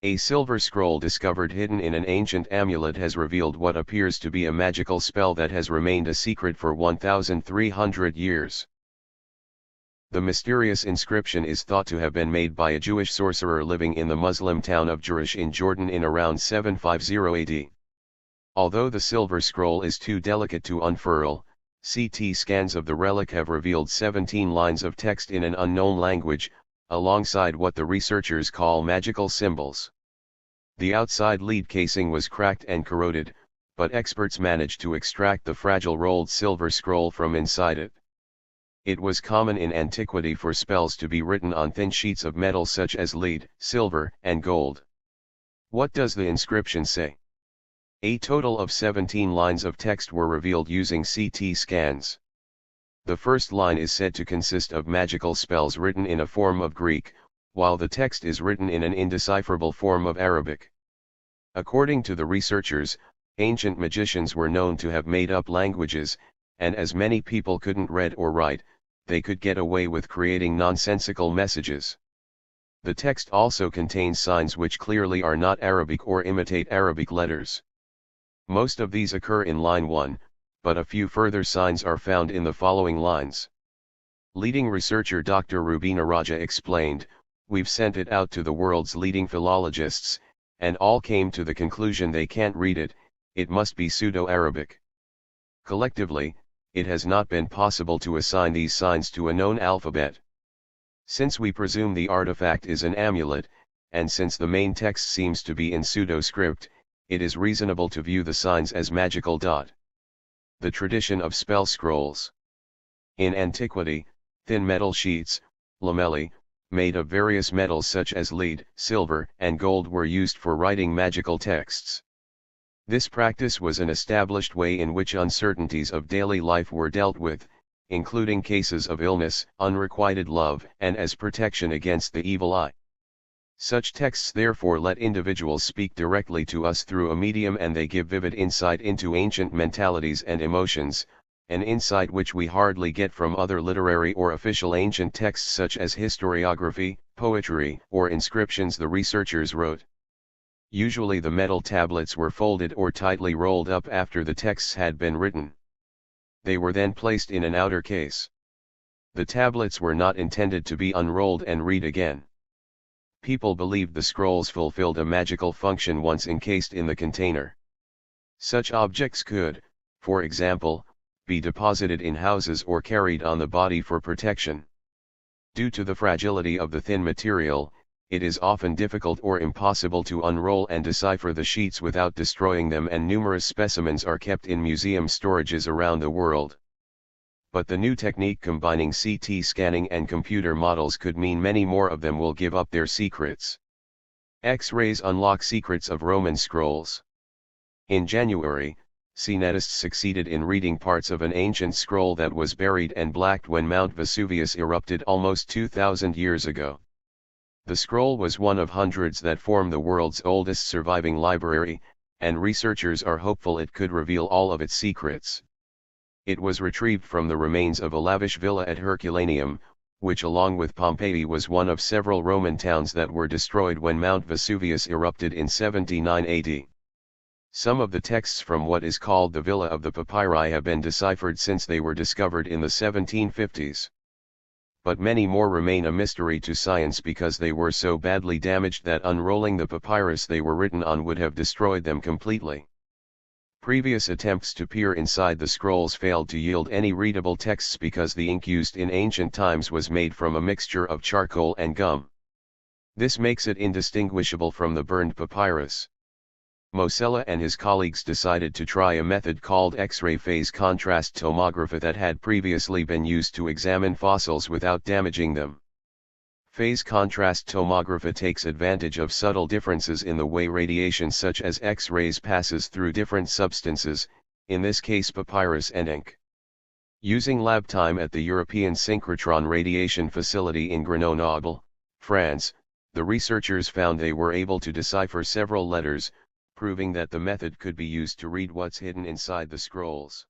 A silver scroll discovered hidden in an ancient amulet has revealed what appears to be a magical spell that has remained a secret for 1,300 years. The mysterious inscription is thought to have been made by a Jewish sorcerer living in the Muslim town of Jerash in Jordan in around 750 AD. Although the silver scroll is too delicate to unfurl, CT scans of the relic have revealed 17 lines of text in an unknown language, alongside what the researchers call magical symbols. The outside lead casing was cracked and corroded, but experts managed to extract the fragile rolled silver scroll from inside it. It was common in antiquity for spells to be written on thin sheets of metal such as lead, silver, and gold. What does the inscription say? A total of 17 lines of text were revealed using CT scans. The first line is said to consist of magical spells written in a form of Greek, while the text is written in an indecipherable form of Arabic. According to the researchers, ancient magicians were known to have made up languages, and as many people couldn't read or write, they could get away with creating nonsensical messages. The text also contains signs which clearly are not Arabic or imitate Arabic letters. Most of these occur in line 1, but a few further signs are found in the following lines. Leading researcher Dr. Rubina Raja explained, "We've sent it out to the world's leading philologists, and all came to the conclusion they can't read it, it must be Pseudo-Arabic. Collectively, it has not been possible to assign these signs to a known alphabet. Since we presume the artifact is an amulet, and since the main text seems to be in pseudo-script, it is reasonable to view the signs as magical. The tradition of spell scrolls. In antiquity, thin metal sheets, lamellae, made of various metals such as lead, silver, and gold were used for writing magical texts. This practice was an established way in which uncertainties of daily life were dealt with, including cases of illness, unrequited love, and as protection against the evil eye. Such texts therefore let individuals speak directly to us through a medium, and they give vivid insight into ancient mentalities and emotions, an insight which we hardly get from other literary or official ancient texts such as historiography, poetry, or inscriptions, the researchers wrote. Usually the metal tablets were folded or tightly rolled up after the texts had been written. They were then placed in an outer case. The tablets were not intended to be unrolled and read again. People believed the scrolls fulfilled a magical function once encased in the container. Such objects could, for example, be deposited in houses or carried on the body for protection. Due to the fragility of the thin material, it is often difficult or impossible to unroll and decipher the sheets without destroying them, and numerous specimens are kept in museum storages around the world. But the new technique combining CT scanning and computer models could mean many more of them will give up their secrets. X-rays unlock secrets of Roman scrolls. In January, Cinetists succeeded in reading parts of an ancient scroll that was buried and blacked when Mount Vesuvius erupted almost 2,000 years ago. The scroll was one of hundreds that form the world's oldest surviving library, and researchers are hopeful it could reveal all of its secrets. It was retrieved from the remains of a lavish villa at Herculaneum, which along with Pompeii was one of several Roman towns that were destroyed when Mount Vesuvius erupted in 79 AD. Some of the texts from what is called the Villa of the Papyri have been deciphered since they were discovered in the 1750s. But many more remain a mystery to science because they were so badly damaged that unrolling the papyrus they were written on would have destroyed them completely. Previous attempts to peer inside the scrolls failed to yield any readable texts because the ink used in ancient times was made from a mixture of charcoal and gum. This makes it indistinguishable from the burned papyrus. Mosella and his colleagues decided to try a method called X-ray phase contrast tomography that had previously been used to examine fossils without damaging them. Phase contrast tomography takes advantage of subtle differences in the way radiation such as X-rays passes through different substances, in this case papyrus and ink. Using lab time at the European Synchrotron Radiation Facility in Grenoble, France, the researchers found they were able to decipher several letters, proving that the method could be used to read what's hidden inside the scrolls.